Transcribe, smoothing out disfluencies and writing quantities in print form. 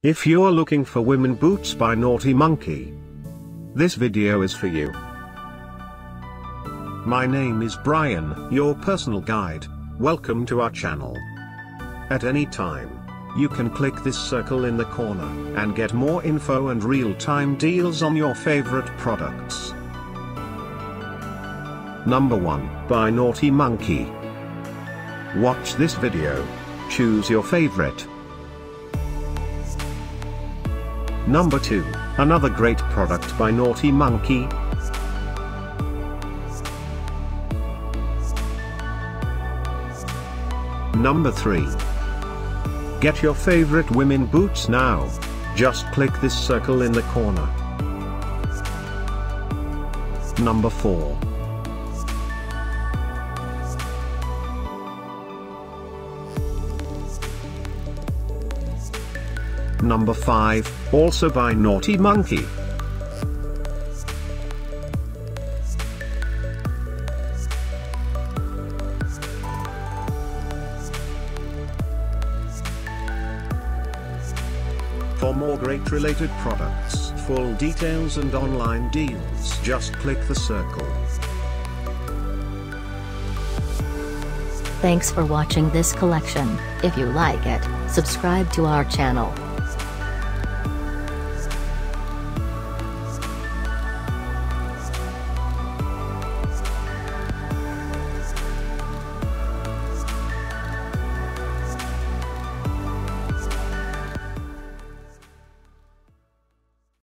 If you're looking for women boots by Naughty Monkey, this video is for you. My name is Brian, your personal guide. Welcome to our channel. At any time, you can click this circle in the corner and get more info and real-time deals on your favorite products. Number 1, by Naughty Monkey. Watch this video. Choose your favorite. Number 2, another great product by Naughty Monkey. Number 3. Get your favorite women boots now. Just click this circle in the corner. Number 4. Number 5, also by Naughty Monkey. For more great related products, full details and online deals, just click the circle. Thanks for watching this collection. If you like it, subscribe to our channel.